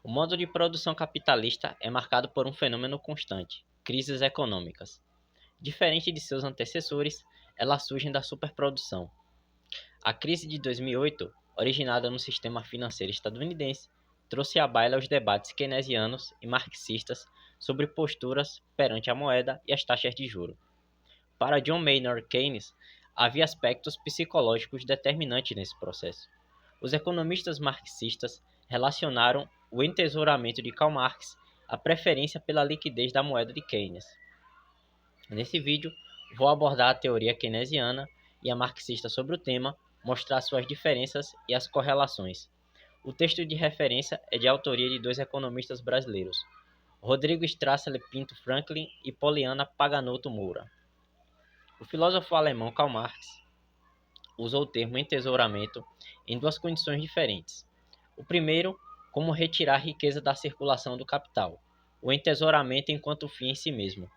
O modo de produção capitalista é marcado por um fenômeno constante: crises econômicas. Diferente de seus antecessores, elas surgem da superprodução. A crise de 2008, originada no sistema financeiro estadunidense, trouxe à baila os debates keynesianos e marxistas sobre posturas perante a moeda e as taxas de juros. Para John Maynard Keynes, havia aspectos psicológicos determinantes nesse processo. Os economistas marxistas relacionaram o entesouramento de Karl Marx à preferência pela liquidez da moeda de Keynes. Nesse vídeo, vou abordar a teoria keynesiana e a marxista sobre o tema, mostrar suas diferenças e as correlações. O texto de referência é de autoria de dois economistas brasileiros, Rodrigo Strasser Pinto Franklin e Poliana Paganoto Moura. O filósofo alemão Karl Marx usou o termo entesouramento em duas condições diferentes. O primeiro, como retirar a riqueza da circulação do capital, o entesouramento enquanto fim em si mesmo.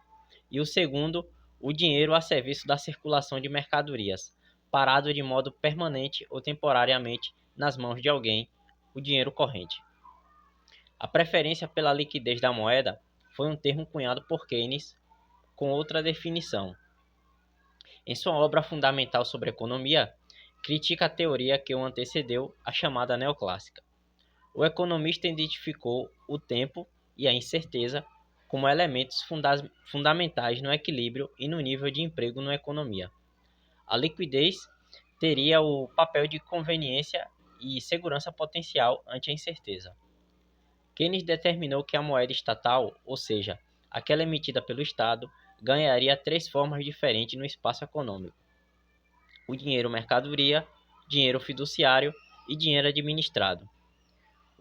E o segundo, o dinheiro a serviço da circulação de mercadorias, parado de modo permanente ou temporariamente nas mãos de alguém, o dinheiro corrente. A preferência pela liquidez da moeda foi um termo cunhado por Keynes com outra definição. Em sua obra fundamental sobre economia, critica a teoria que o antecedeu, a chamada neoclássica. O economista identificou o tempo e a incerteza como elementos fundamentais no equilíbrio e no nível de emprego na economia. A liquidez teria o papel de conveniência e segurança potencial ante a incerteza. Keynes determinou que a moeda estatal, ou seja, aquela emitida pelo Estado, ganharia três formas diferentes no espaço econômico: o dinheiro mercadoria, dinheiro fiduciário e dinheiro administrado.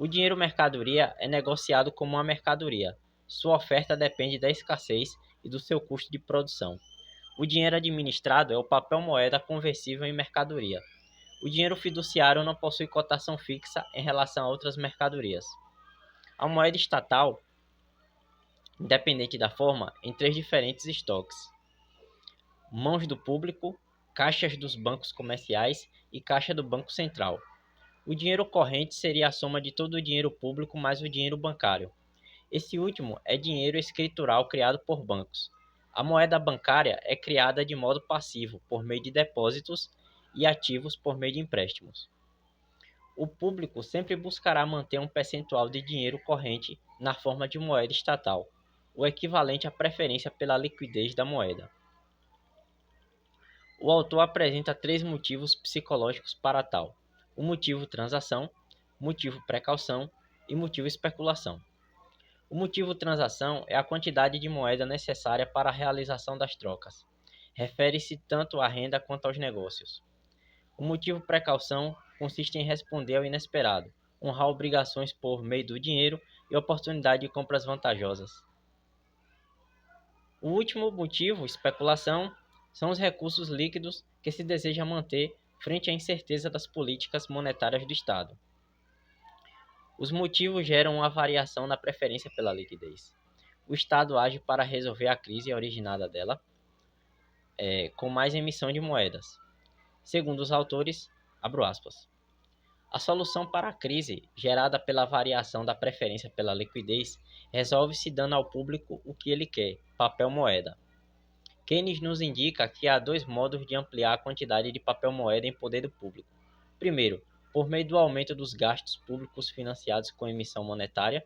O dinheiro mercadoria é negociado como uma mercadoria. Sua oferta depende da escassez e do seu custo de produção. O dinheiro administrado é o papel moeda conversível em mercadoria. O dinheiro fiduciário não possui cotação fixa em relação a outras mercadorias. A moeda estatal, independente da forma, em três diferentes estoques: mãos do público, caixas dos bancos comerciais e caixa do Banco Central. O dinheiro corrente seria a soma de todo o dinheiro público mais o dinheiro bancário. Esse último é dinheiro escritural criado por bancos. A moeda bancária é criada de modo passivo, por meio de depósitos, e ativos por meio de empréstimos. O público sempre buscará manter um percentual de dinheiro corrente na forma de moeda estatal, o equivalente à preferência pela liquidez da moeda. O autor apresenta três motivos psicológicos para tal: o motivo transação, motivo precaução e motivo especulação. O motivo transação é a quantidade de moeda necessária para a realização das trocas. Refere-se tanto à renda quanto aos negócios. O motivo precaução consiste em responder ao inesperado, honrar obrigações por meio do dinheiro e oportunidade de compras vantajosas. O último motivo, especulação, são os recursos líquidos que se deseja manter frente à incerteza das políticas monetárias do Estado. Os motivos geram uma variação na preferência pela liquidez. O Estado age para resolver a crise originada dela, com mais emissão de moedas. Segundo os autores, abro aspas, a solução para a crise, gerada pela variação da preferência pela liquidez, resolve-se dando ao público o que ele quer, papel moeda. Keynes nos indica que há dois modos de ampliar a quantidade de papel moeda em poder do público. Primeiro, por meio do aumento dos gastos públicos financiados com emissão monetária.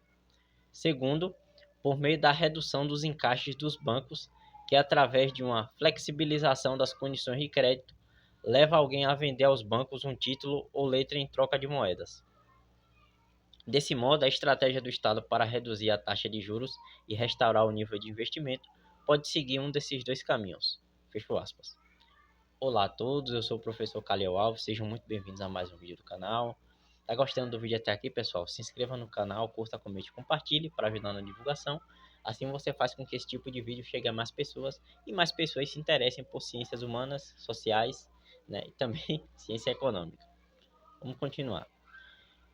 Segundo, por meio da redução dos encaixes dos bancos, que através de uma flexibilização das condições de crédito, leva alguém a vender aos bancos um título ou letra em troca de moedas. Desse modo, a estratégia do Estado para reduzir a taxa de juros e restaurar o nível de investimento pode seguir um desses dois caminhos. Fecho aspas. Olá a todos, eu sou o professor Calil Alves, sejam muito bem-vindos a mais um vídeo do canal. Tá gostando do vídeo até aqui, pessoal? Se inscreva no canal, curta, comente e compartilhe para ajudar na divulgação. Assim você faz com que esse tipo de vídeo chegue a mais pessoas e mais pessoas se interessem por ciências humanas, sociais, e também ciência econômica. Vamos continuar.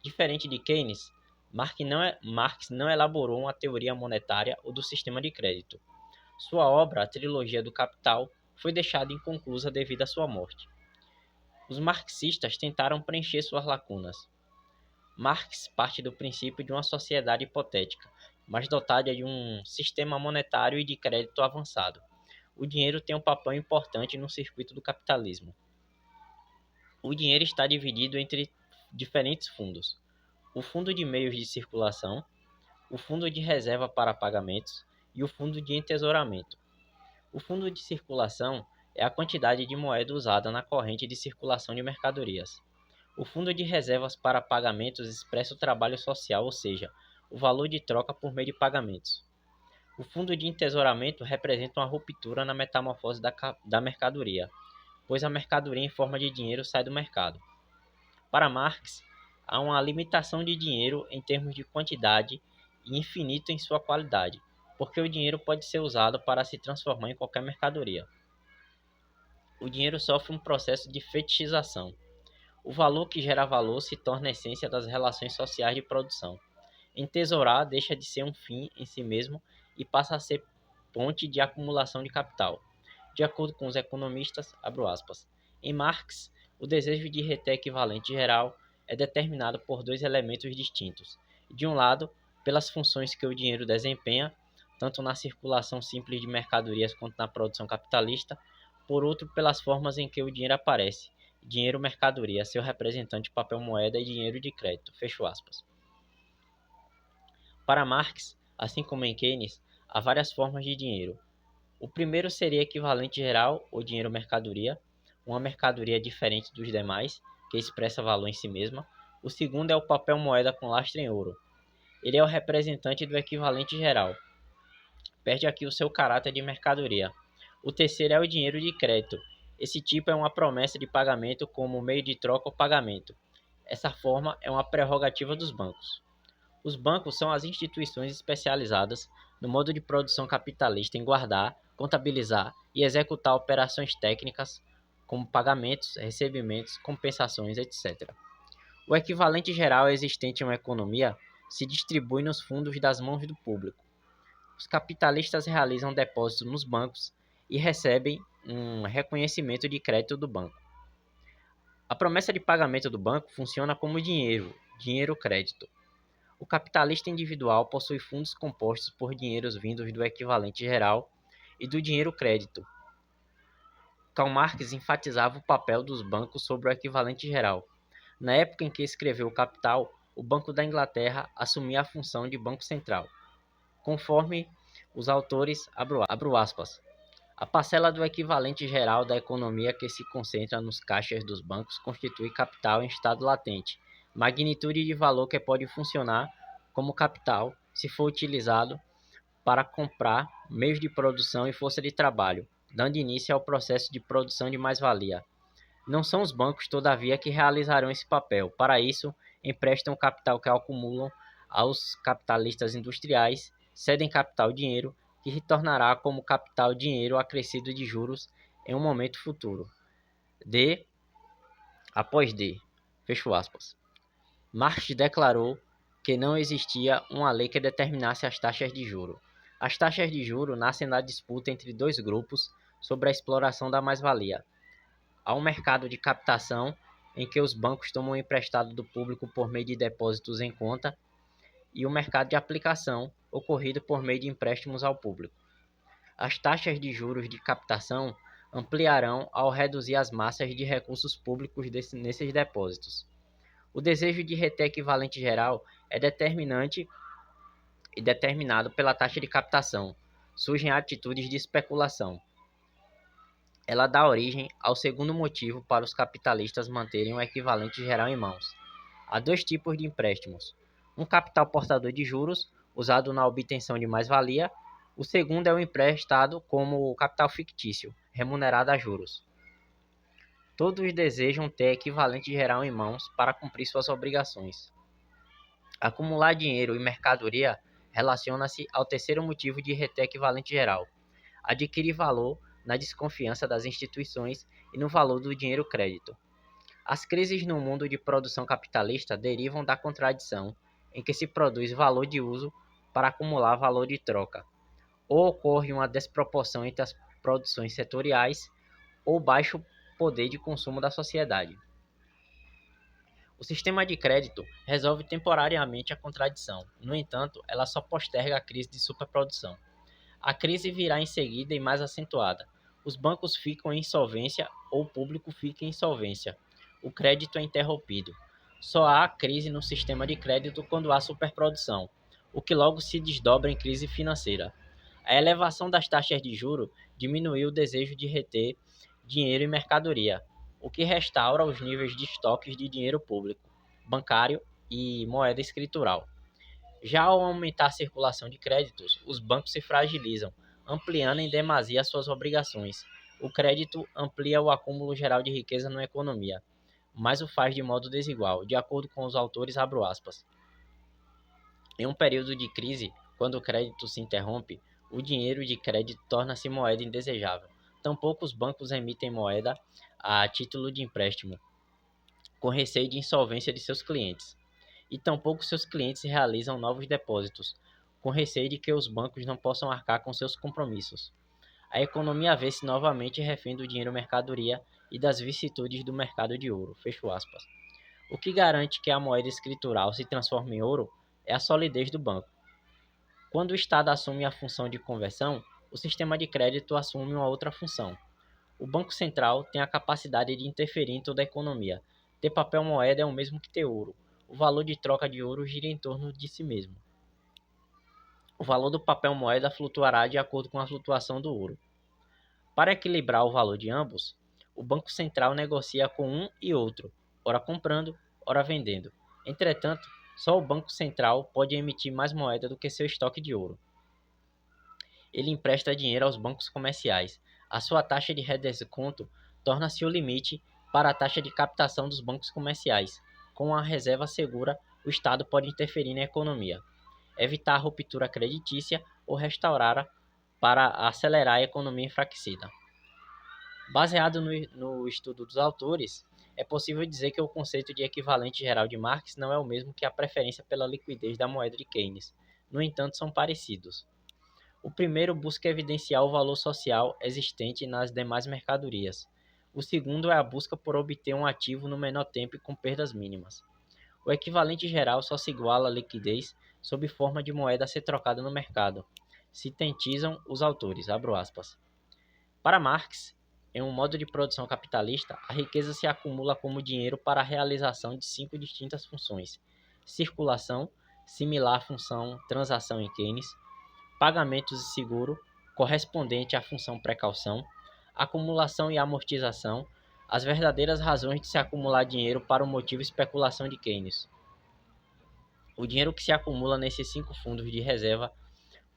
Diferente de Keynes, Marx não elaborou uma teoria monetária ou do sistema de crédito. Sua obra, a Trilogia do Capital, foi deixada inconclusa devido à sua morte. Os marxistas tentaram preencher suas lacunas. Marx parte do princípio de uma sociedade hipotética, mas dotada de um sistema monetário e de crédito avançado. O dinheiro tem um papel importante no circuito do capitalismo. O dinheiro está dividido entre diferentes fundos: o fundo de meios de circulação, o fundo de reserva para pagamentos e o fundo de entesouramento. O fundo de circulação é a quantidade de moeda usada na corrente de circulação de mercadorias. O fundo de reservas para pagamentos expressa o trabalho social, ou seja, o valor de troca por meio de pagamentos. O fundo de entesouramento representa uma ruptura na metamorfose da mercadoria, pois a mercadoria em forma de dinheiro sai do mercado. Para Marx, há uma limitação de dinheiro em termos de quantidade e infinito em sua qualidade, porque o dinheiro pode ser usado para se transformar em qualquer mercadoria. O dinheiro sofre um processo de fetichização. O valor que gera valor se torna a essência das relações sociais de produção. Entesourar deixa de ser um fim em si mesmo e passa a ser ponte de acumulação de capital. De acordo com os economistas, abro aspas, em Marx, o desejo de reter equivalente geral é determinado por dois elementos distintos. De um lado, pelas funções que o dinheiro desempenha, tanto na circulação simples de mercadorias quanto na produção capitalista, por outro, pelas formas em que o dinheiro aparece, dinheiro mercadoria, seu representante papel moeda e dinheiro de crédito, fecho aspas. Para Marx, assim como em Keynes, há várias formas de dinheiro. O primeiro seria equivalente geral ou dinheiro mercadoria, uma mercadoria diferente dos demais, que expressa valor em si mesma. O segundo é o papel moeda com lastro em ouro. Ele é o representante do equivalente geral. Perde aqui o seu caráter de mercadoria. O terceiro é o dinheiro de crédito. Esse tipo é uma promessa de pagamento como meio de troca ou pagamento. Essa forma é uma prerrogativa dos bancos. Os bancos são as instituições especializadas no modo de produção capitalista em guardar, contabilizar e executar operações técnicas como pagamentos, recebimentos, compensações, etc. O equivalente geral existente em uma economia se distribui nos fundos das mãos do público. Os capitalistas realizam depósitos nos bancos e recebem um reconhecimento de crédito do banco. A promessa de pagamento do banco funciona como dinheiro-crédito. O capitalista individual possui fundos compostos por dinheiros vindos do equivalente geral e do dinheiro-crédito. Karl Marx enfatizava o papel dos bancos sobre o equivalente geral. Na época em que escreveu O Capital, o Banco da Inglaterra assumia a função de banco central. Conforme os autores, abro aspas, a parcela do equivalente geral da economia que se concentra nos caixas dos bancos constitui capital em estado latente, magnitude de valor que pode funcionar como capital se for utilizado para comprar meios de produção e força de trabalho, dando início ao processo de produção de mais-valia. Não são os bancos, todavia, que realizarão esse papel. Para isso, emprestam o capital que acumulam aos capitalistas industriais, cedem capital dinheiro, que retornará como capital dinheiro acrescido de juros em um momento futuro. D após D. Fecho aspas. Marx declarou que não existia uma lei que determinasse as taxas de juro. As taxas de juro nascem da disputa entre dois grupos sobre a exploração da mais-valia. Há um mercado de captação em que os bancos tomam emprestado do público por meio de depósitos em conta e o mercado de aplicação ocorrido por meio de empréstimos ao público. As taxas de juros de captação ampliarão ao reduzir as massas de recursos públicos nesses depósitos. O desejo de reter equivalente geral é determinante e determinado pela taxa de captação. Surgem atitudes de especulação. Ela dá origem ao segundo motivo para os capitalistas manterem o equivalente geral em mãos. Há dois tipos de empréstimos. Um capital portador de juros, usado na obtenção de mais-valia. O segundo é o emprestado como capital fictício, remunerado a juros. Todos desejam ter equivalente geral em mãos para cumprir suas obrigações. Acumular dinheiro e mercadoria relaciona-se ao terceiro motivo de reter equivalente geral. Adquire valor na desconfiança das instituições e no valor do dinheiro-crédito. As crises no mundo de produção capitalista derivam da contradição em que se produz valor de uso para acumular valor de troca. Ou ocorre uma desproporção entre as produções setoriais ou baixo poder de consumo da sociedade. O sistema de crédito resolve temporariamente a contradição. No entanto, ela só posterga a crise de superprodução. A crise virá em seguida e mais acentuada. Os bancos ficam em insolvência ou o público fica em insolvência. O crédito é interrompido. Só há crise no sistema de crédito quando há superprodução, o que logo se desdobra em crise financeira. A elevação das taxas de juros diminuiu o desejo de reter dinheiro e mercadoria, o que restaura os níveis de estoques de dinheiro público, bancário e moeda escritural. Já ao aumentar a circulação de créditos, os bancos se fragilizam, ampliando em demasia suas obrigações. O crédito amplia o acúmulo geral de riqueza na economia, mas o faz de modo desigual, de acordo com os autores, abro aspas. Em um período de crise, quando o crédito se interrompe, o dinheiro de crédito torna-se moeda indesejável. Tampouco os bancos emitem moeda a título de empréstimo, com receio de insolvência de seus clientes. E tampouco seus clientes realizam novos depósitos, com receio de que os bancos não possam arcar com seus compromissos. A economia vê-se novamente refém do dinheiro mercadoria e das vicissitudes do mercado de ouro. Fecho aspas. O que garante que a moeda escritural se transforme em ouro é a solidez do banco. Quando o Estado assume a função de conversão, o sistema de crédito assume uma outra função. O Banco Central tem a capacidade de interferir em toda a economia. Ter papel moeda é o mesmo que ter ouro. O valor de troca de ouro gira em torno de si mesmo. O valor do papel moeda flutuará de acordo com a flutuação do ouro. Para equilibrar o valor de ambos, o Banco Central negocia com um e outro, ora comprando, ora vendendo. Entretanto, só o Banco Central pode emitir mais moeda do que seu estoque de ouro. Ele empresta dinheiro aos bancos comerciais. A sua taxa de redesconto torna-se o limite para a taxa de captação dos bancos comerciais. Com a reserva segura, o Estado pode interferir na economia, evitar a ruptura creditícia ou restaurá-la para acelerar a economia enfraquecida. Baseado no estudo dos autores, é possível dizer que o conceito de equivalente geral de Marx não é o mesmo que a preferência pela liquidez da moeda de Keynes. No entanto, são parecidos. O primeiro busca evidenciar o valor social existente nas demais mercadorias. O segundo é a busca por obter um ativo no menor tempo e com perdas mínimas. O equivalente geral só se iguala à liquidez sob forma de moeda a ser trocada no mercado. Sintetizam os autores, abro aspas. Para Marx, em um modo de produção capitalista, a riqueza se acumula como dinheiro para a realização de 5 distintas funções: circulação, similar à função transação em Keynes, pagamentos e seguro, correspondente à função precaução, acumulação e amortização, as verdadeiras razões de se acumular dinheiro para o motivo especulação de Keynes. O dinheiro que se acumula nesses 5 fundos de reserva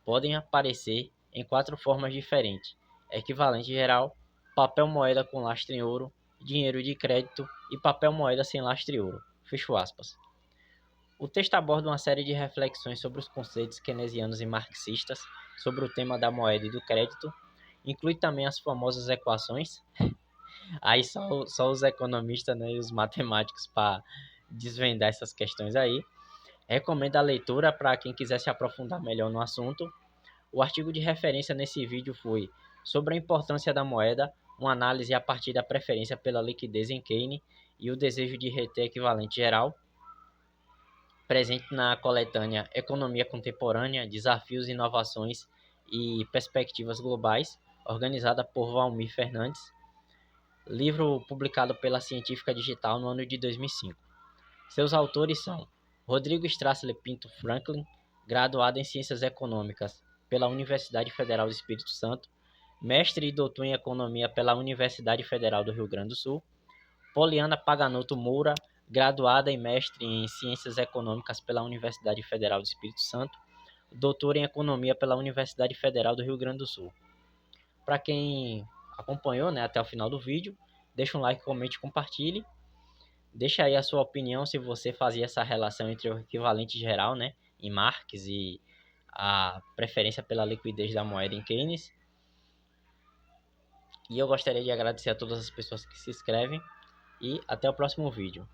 podem aparecer em 4 formas diferentes: equivalente geral, papel moeda com lastro em ouro, dinheiro de crédito e papel moeda sem lastro em ouro. Fecho aspas. O texto aborda uma série de reflexões sobre os conceitos keynesianos e marxistas sobre o tema da moeda e do crédito, inclui também as famosas equações, aí só os economistas, né, e os matemáticos para desvendar essas questões aí. Recomendo a leitura para quem quiser se aprofundar melhor no assunto. O artigo de referência nesse vídeo foi sobre a importância da moeda, uma análise a partir da preferência pela liquidez em Keynes e o desejo de reter equivalente geral, presente na coletânea Economia Contemporânea, Desafios, Inovações e Perspectivas Globais, organizada por Valmir Fernandes, livro publicado pela Científica Digital no ano de 2005. Seus autores são Rodrigo Strassler Pinto Franklin, graduado em Ciências Econômicas pela Universidade Federal do Espírito Santo, mestre e doutor em Economia pela Universidade Federal do Rio Grande do Sul, Poliana Paganoto Moura, graduada e mestre em Ciências Econômicas pela Universidade Federal do Espírito Santo, doutora em Economia pela Universidade Federal do Rio Grande do Sul. Para quem acompanhou, né, até o final do vídeo, deixa um like, comente e compartilhe. Deixa aí a sua opinião se você fazia essa relação entre o equivalente geral, né, em Marx e a preferência pela liquidez da moeda em Keynes. E eu gostaria de agradecer a todas as pessoas que se inscrevem e até o próximo vídeo.